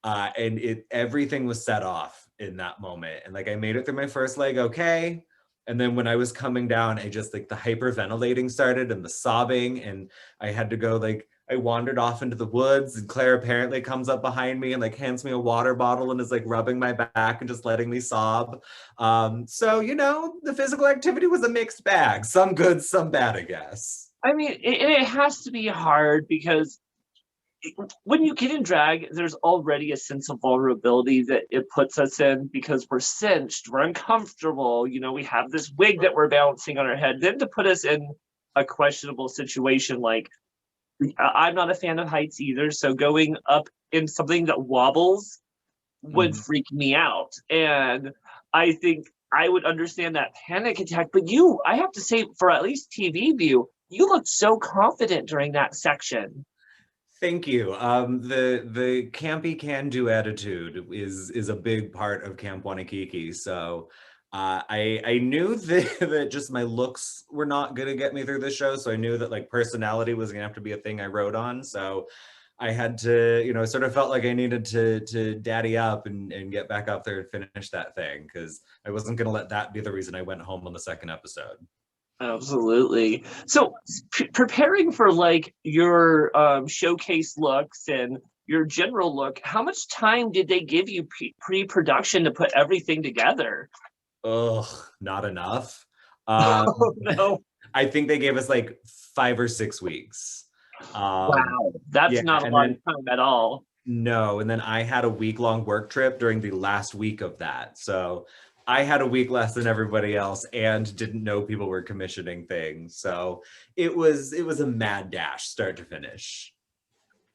and everything was set off in that moment. And like I made it through my first leg okay, and then when I was coming down, I just like the hyperventilating started and the sobbing, and I had to go like I wandered off into the woods, and Claire apparently comes up behind me and like hands me a water bottle and is like rubbing my back and just letting me sob. So the physical activity was a mixed bag, some good, some bad, I guess. I mean, it has to be hard because when you get in drag, there's already a sense of vulnerability that it puts us in because we're cinched, we're uncomfortable, we have this wig that we're balancing on our head. Then to put us in a questionable situation, like I'm not a fan of heights either, so going up in something that wobbles would Mhm. freak me out. And I think I would understand that panic attack. But I have to say, for at least TV view, you looked so confident during that section. Thank you. The campy can do attitude is a big part of Camp Wanakiki. So I knew that, that just my looks were not gonna get me through the show. So I knew that like personality was gonna have to be a thing I wrote on. So I had to, sort of felt like I needed to daddy up and get back up there and finish that thing because I wasn't gonna let that be the reason I went home on the second episode. Absolutely. So preparing for like your showcase looks and your general look, how much time did they give you pre-production to put everything together? Ugh, not enough. Um, Oh no. I think they gave us like 5 or 6 weeks. Wow. That's Yeah, not a and lot of then time at all. no, and then I had a week-long work trip during the last week of that. So I had a week less than everybody else and didn't know people were commissioning things. So it was a mad dash start to finish.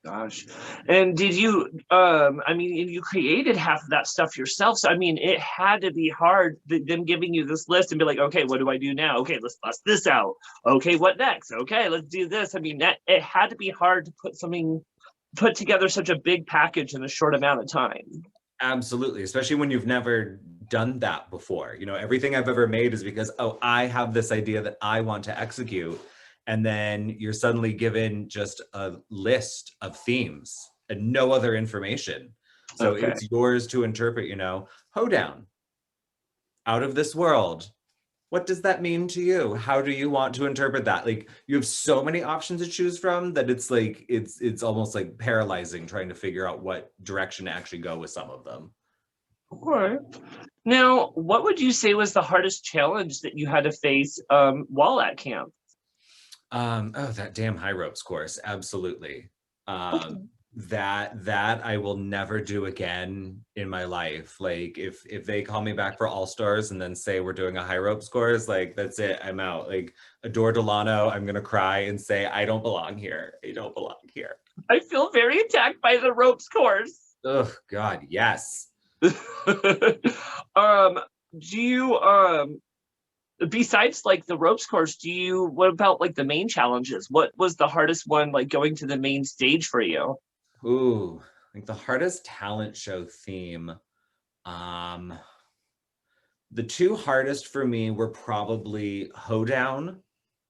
Gosh. And did you I mean, and you created half of that stuff yourself. So I mean, it had to be hard them giving you this list and be like, okay, what do I do now? Okay, let's bust this out. Okay, what next? Okay, let's do this. I mean, that it had to be hard to put together such a big package in a short amount of time. Absolutely, especially when you've never done that before. Everything I've ever made is because, oh, I have this idea that I want to execute. And then you're suddenly given just a list of themes and no other information. So Okay. it's yours to interpret, hoedown, out of this world. What does that mean to you? How do you want to interpret that? Like you have so many options to choose from that it's like it's almost like paralyzing trying to figure out what direction to actually go with some of them. All right. Now, what would you say was the hardest challenge that you had to face while at camp? Oh, that damn high ropes course, absolutely. Okay. That I will never do again in my life. Like if they call me back for All Stars and then say we're doing a high ropes course, like that's it, I'm out. Like Adore Delano, I'm gonna cry and say I don't belong here. I don't belong here. I feel very attacked by the ropes course. Oh God, yes. um, do you besides like the ropes course, what about like the main challenges? What was the hardest one like going to the main stage for you? Ooh, like the hardest talent show theme. Um, The two hardest for me were probably Hoedown.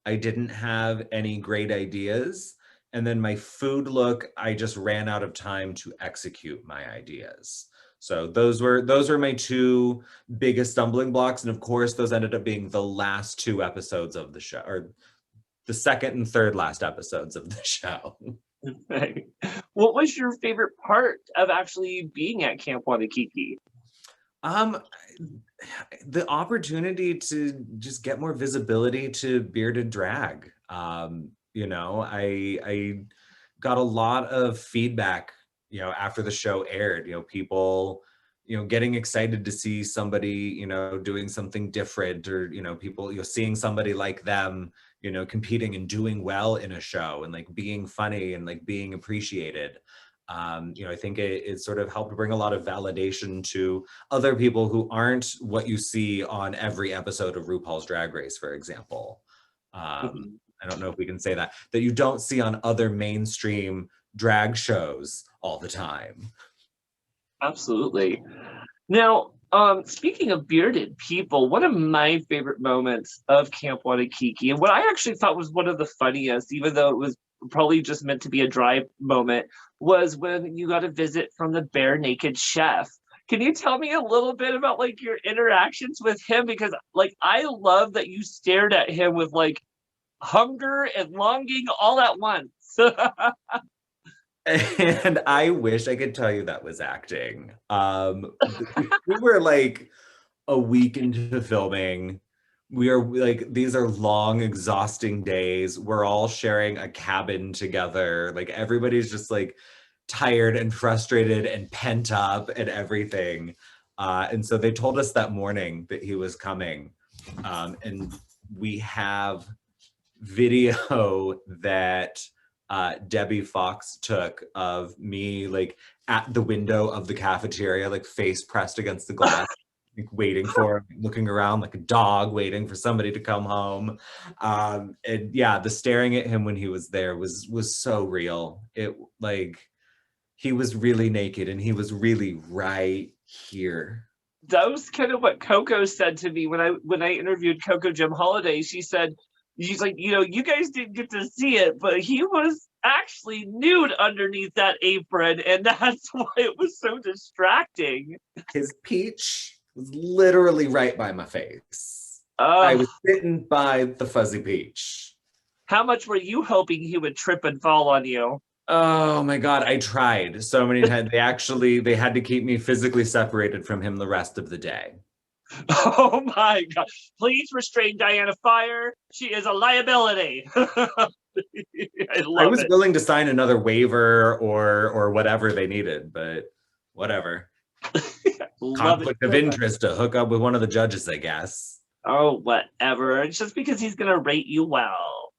I didn't have any great ideas. And then my food look, I just ran out of time to execute my ideas. So those were my two biggest stumbling blocks. And of course, those ended up being the last two episodes of the show, or the second and third last episodes of the show. What was your favorite part of actually being at Camp Wanakiki? Um, the opportunity to just get more visibility to bearded drag. I got a lot of feedback, after the show aired, people, getting excited to see somebody, doing something different, or, people, seeing somebody like them, competing and doing well in a show and like being funny and like being appreciated. I think it sort of helped bring a lot of validation to other people who aren't what you see on every episode of RuPaul's Drag Race, for example. I don't know if we can say that you don't see on other mainstream drag shows all the time. Absolutely. Now, speaking of bearded people, one of my favorite moments of Camp Wanakiki, and what I actually thought was one of the funniest, even though it was probably just meant to be a dry moment, was when you got a visit from the bare naked chef. Can you tell me a little bit about like your interactions with him? Because like I love that you stared at him with like hunger and longing all at once. And I wish I could tell you that was acting. We were like a week into filming. We are like, these are long, exhausting days. We're all sharing a cabin together. Like everybody's just like tired and frustrated and pent up and everything. And so they told us that morning that he was coming. And we have video that Debbie Fox took of me like at the window of the cafeteria, like face pressed against the glass, like waiting for him, looking around like a dog waiting for somebody to come home. And yeah, the staring at him when he was there was so real. It like he was really naked and he was really right here. That was kind of what Coco said to me when I interviewed Coco Jim Holiday. She's like, you guys didn't get to see it, but he was actually nude underneath that apron, and that's why it was so distracting. His peach was literally right by my face. I was bitten by the fuzzy peach. How much were you hoping he would trip and fall on you? Oh my God, I tried so many times. They had to keep me physically separated from him the rest of the day. Oh my God. Please restrain Diana Fire. She is a liability. I was willing to sign another waiver or whatever they needed, but whatever. Conflict of interest to hook up with one of the judges, I guess. Oh, whatever. It's just because he's going to rate you well.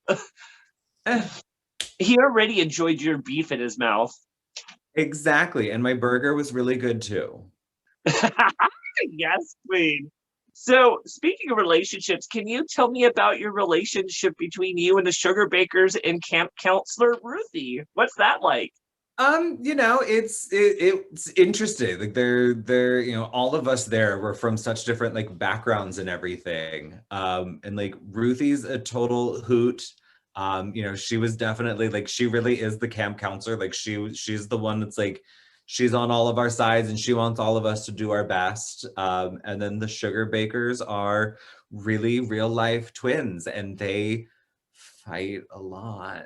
He already enjoyed your beef in his mouth. Exactly. And my burger was really good too. Yes, queen. So, speaking of relationships, can you tell me about your relationship between you and the Sugar Bakers and camp counselor Ruthie? What's that like? It's interesting. Like they're all of us there were from such different like backgrounds and everything. And like Ruthie's a total hoot. She was definitely like, she really is the camp counselor. Like she's the one that's like, she's on all of our sides and she wants all of us to do our best. And then the Sugar Bakers are really real life twins and they fight a lot.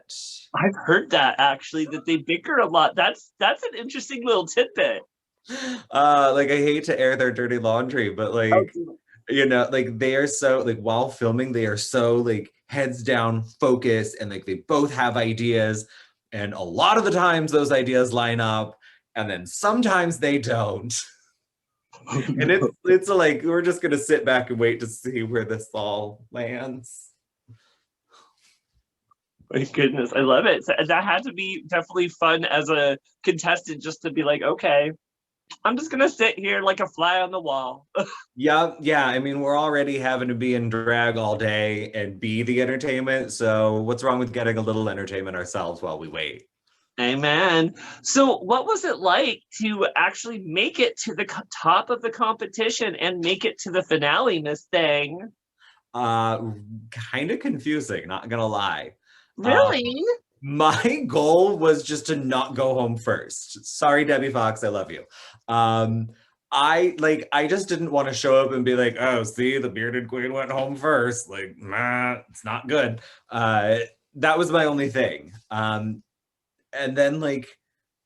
I've heard that actually, that they bicker a lot. That's an interesting little tidbit. Like I hate to air their dirty laundry, but like, like they are so like while filming, they are so like heads down, focused, and like they both have ideas. And a lot of the times those ideas line up. And then sometimes they don't. And it's like, we're just going to sit back and wait to see where this all lands. My goodness, I love it. So that had to be definitely fun as a contestant, just to be like, okay, I'm just going to sit here like a fly on the wall. Yeah. I mean, we're already having to be in drag all day and be the entertainment. So what's wrong with getting a little entertainment ourselves while we wait? Amen. So, what was it like to actually make it to the top of the competition and make it to the finale, Miss Thing? Uh, Kind of confusing, not gonna lie. Uh, Really? my goal was just to not go home first. Sorry, Debbie Fox, I love you. Um, I just didn't want to show up and be like, oh, see, the bearded queen went home first. Like, nah, it's not good. Uh, that was my only thing. And then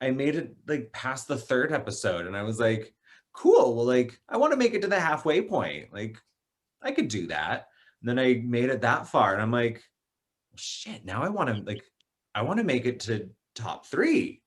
I made it like past the third episode, and I was like, cool. Well, like I want to make it to the halfway point. Like I could do that. And then I made it that far, and I'm like, shit. Now I want to make it to top three.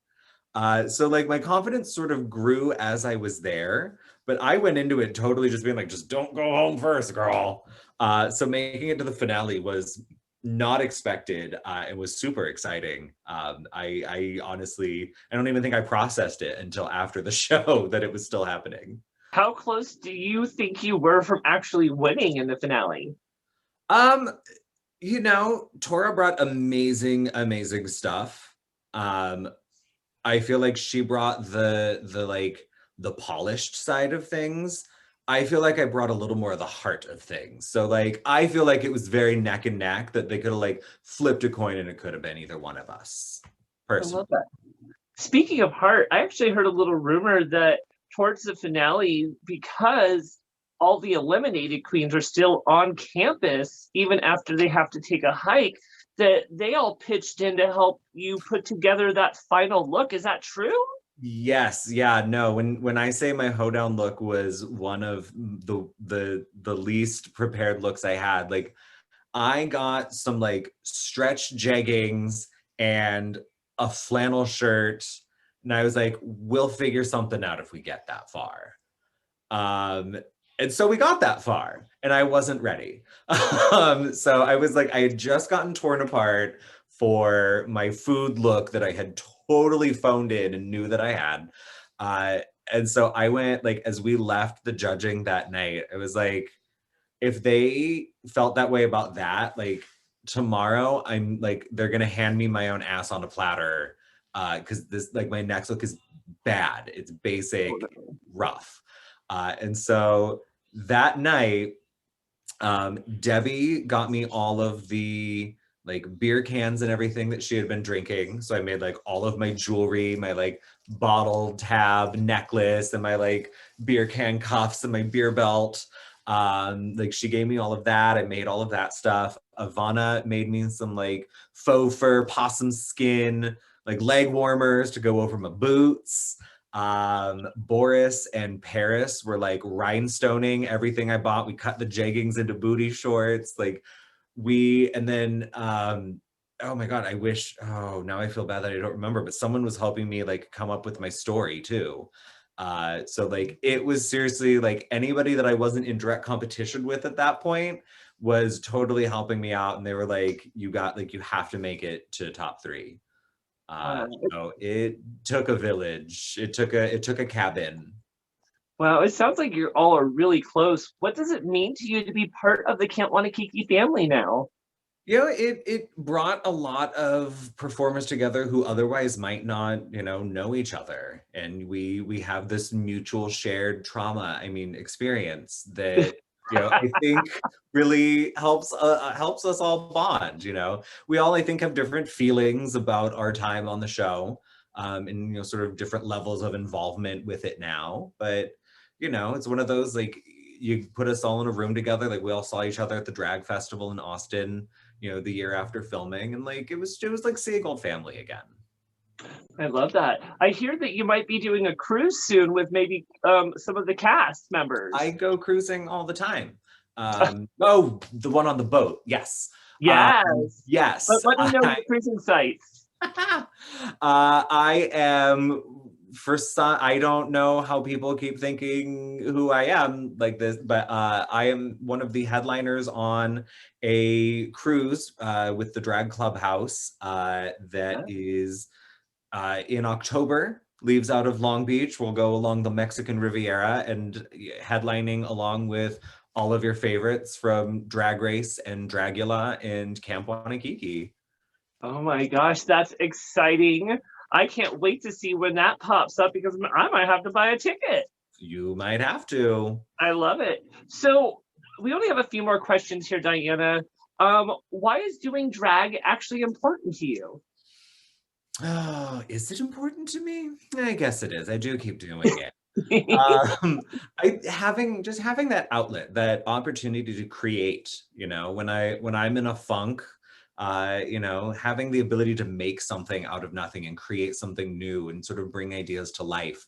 So like my confidence sort of grew as I was there, but I went into it totally just being like, just don't go home first, girl. So making it to the finale was not expected. It was super exciting. I honestly, I don't even think I processed it until after the show that it was still happening. How close do you think you were from actually winning in the finale? Um, Tora brought amazing, amazing stuff. Um, I feel like she brought the polished side of things. I feel like I brought a little more of the heart of things. So like I feel like it was very neck and neck that they could have like flipped a coin and it could have been either one of us. I love Personally. that. Speaking of heart, I actually heard a little rumor that towards the finale, because all the eliminated queens are still on campus, even after they have to take a hike, that they all pitched in to help you put together that final look. Is that true? Yes, yeah, no. When I say my hoedown look was one of the least prepared looks I had, like I got some like stretch jeggings and a flannel shirt. And I was like, we'll figure something out if we get that far. Um, and so we got that far, and I wasn't ready. So I was like, I had just gotten torn apart for my food look that I had totally phoned in and knew that I had. Uh, and so I went like as we left the judging that night, I was like, if they felt that way about that, like tomorrow, I'm like, they're gonna hand me my own ass on a platter. Because this like my next look is bad. It's basic, rough. And so that night, Debbie got me all of the like beer cans and everything that she had been drinking. So I made like all of my jewelry, my like bottle tab necklace, and my like beer can cuffs and my beer belt. Like she gave me all of that. I made all of that stuff. Ivana made me some like faux fur possum skin, like leg warmers to go over my boots. Boris and Paris were like rhinestoning everything I bought. We cut the jeggings into booty shorts. And then oh my god, I wish, oh now I feel bad that I don't remember, but someone was helping me like come up with my story too. So like it was seriously like anybody that I wasn't in direct competition with at that point was totally helping me out, and they were like, you have to make it to top three. Wow. So it took a village. It took a cabin. Wow, it sounds like you all are really close. What does it mean to you to be part of the Camp Wanakiki family now? It brought a lot of performers together who otherwise might not, know each other. And we have this mutual shared trauma, I mean, experience that, I think really helps us all bond, We all, I think, have different feelings about our time on the show, and sort of different levels of involvement with it now. But, it's one of those like you put us all in a room together, like we all saw each other at the drag festival in Austin, the year after filming, and like it was like seeing old family again. I love that. I hear that you might be doing a cruise soon with maybe some of the cast members. I go cruising all the time. Oh, the one on the boat. Yes. Yes. Yes. But let me know your cruising sites. I am for some. I don't know how people keep thinking who I am like this, but I am one of the headliners on a cruise with the Drag Clubhouse that is in October. Leaves out of Long Beach. We'll go along the Mexican Riviera and headlining along with all of your favorites from Drag Race and Dragula and Camp Wanakiki. Oh my gosh, that's exciting. I can't wait to see when that pops up because I might have to buy a ticket. You might have to. I love it. So we only have a few more questions here, Diana. Why is doing drag actually important to you? Oh, is it important to me? I guess it is. I do keep doing it. Having that outlet, that opportunity to create, when I'm in a funk, having the ability to make something out of nothing and create something new and sort of bring ideas to life,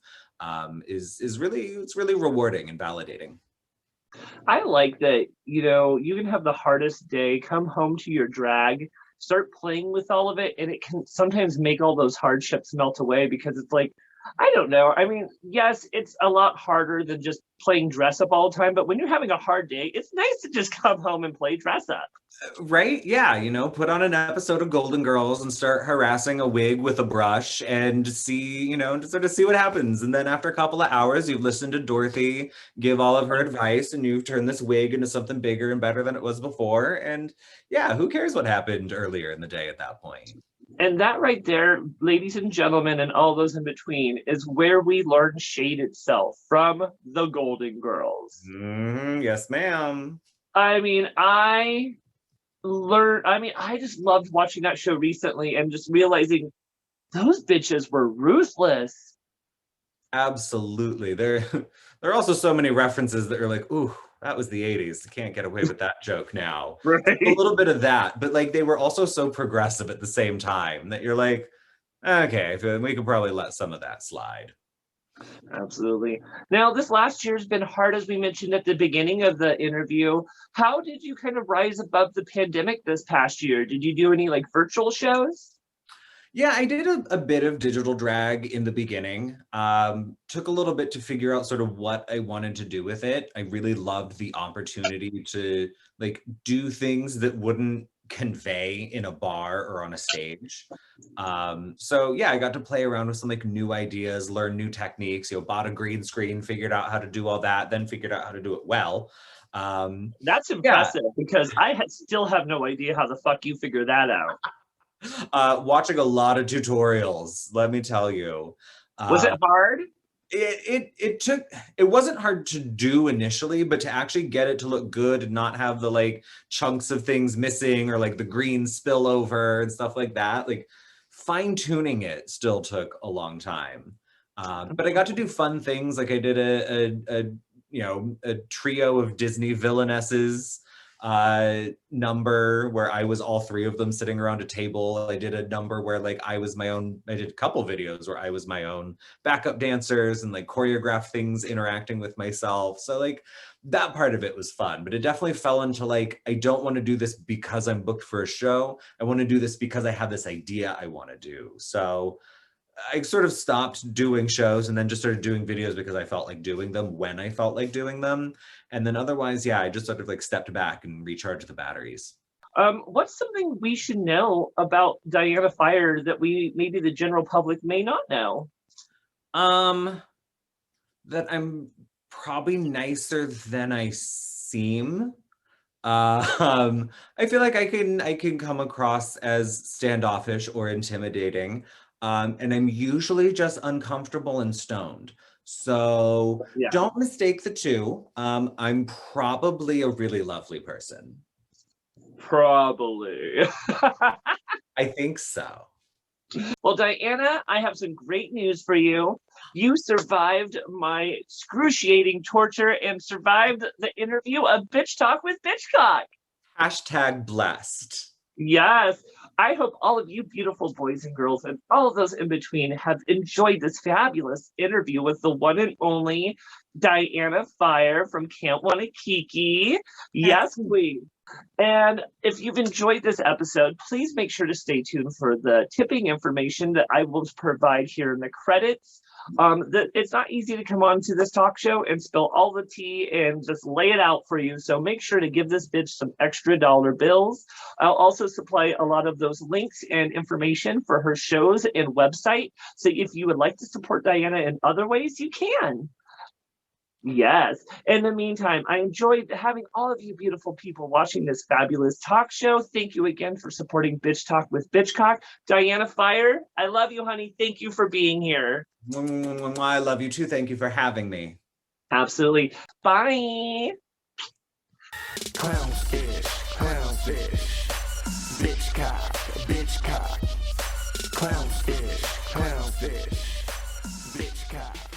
is really rewarding and validating. I like that, you can have the hardest day, come home to your drag, start playing with all of it, and it can sometimes make all those hardships melt away because it's like, I don't know. I mean, yes, it's a lot harder than just playing dress up all the time, but when you're having a hard day, it's nice to just come home and play dress up. Right? Yeah, put on an episode of Golden Girls and start harassing a wig with a brush and see, to sort of see what happens. And then after a couple of hours, you've listened to Dorothy give all of her advice and you've turned this wig into something bigger and better than it was before. And yeah, who cares what happened earlier in the day at that point? And that right there, ladies and gentlemen, and all those in between, is where we learn shade itself from the Golden Girls. Yes, ma'am. I just loved watching that show recently and just realizing those bitches were ruthless. Absolutely. There are also so many references that are like, ooh, that was the 80s. You can't get away with that joke now. Right. A little bit of that, but like they were also so progressive at the same time that you're like, okay, we could probably let some of that slide. Absolutely. Now, this last year has been hard, as we mentioned at the beginning of the interview. How did you kind of rise above the pandemic this past year? Did you do any like virtual shows? Yeah, I did a bit of digital drag in the beginning. Took a little bit to figure out sort of what I wanted to do with it. I really loved the opportunity to like do things that wouldn't convey in a bar or on a stage. So yeah, I got to play around with some like new ideas, learn new techniques, bought a green screen, figured out how to do all that, then figured out how to do it well. That's impressive because I still have no idea how the fuck you figure that out. Watching a lot of tutorials, let me tell you. Was it hard? It wasn't hard to do initially, but to actually get it to look good and not have the like chunks of things missing or like the green spillover and stuff like that, like fine tuning it still took a long time. But I got to do fun things. Like I did a trio of Disney villainesses number where I was all three of them sitting around a table. I did a number where like I did a couple videos where I was my own backup dancers and like choreographed things interacting with myself. So like that part of it was fun, but it definitely fell into like, I don't want to do this because I'm booked for a show. I want to do this because I have this idea I want to do. So I sort of stopped doing shows and then just started doing videos because I felt like doing them when I felt like doing them. And then otherwise, yeah, I just sort of like stepped back and recharged the batteries. What's something we should know about Diana Fire that maybe the general public may not know? That I'm probably nicer than I seem. I feel like I can come across as standoffish or intimidating. And I'm usually just uncomfortable and stoned. So Yeah. don't mistake the two. I'm probably a really lovely person. Probably. I think so. Well, Diana, I have some great news for you. You survived my excruciating torture and survived the interview of Bitch Talk with Bitchcock. Hashtag blessed. Yes. I hope all of you beautiful boys and girls and all of those in between have enjoyed this fabulous interview with the one and only Diana Fire from Camp Wanakiki. Yes, please. And if you've enjoyed this episode, please make sure to stay tuned for the tipping information that I will provide here in the credits. It's not easy to come on to this talk show and spill all the tea and just lay it out for you. So make sure to give this bitch some extra dollar bills. I'll also supply a lot of those links and information for her shows and website. So if you would like to support Diana in other ways, you can. Yes. In the meantime, I enjoyed having all of you beautiful people watching this fabulous talk show. Thank you again for supporting Bitch Talk with Bitchcock. Diana Fire, I love you, honey. Thank you for being here. I love you too. Thank you for having me. Absolutely. Bye. Clownfish, clownfish, bitch cock, bitch cock. Clownfish, clownfish, bitch cock.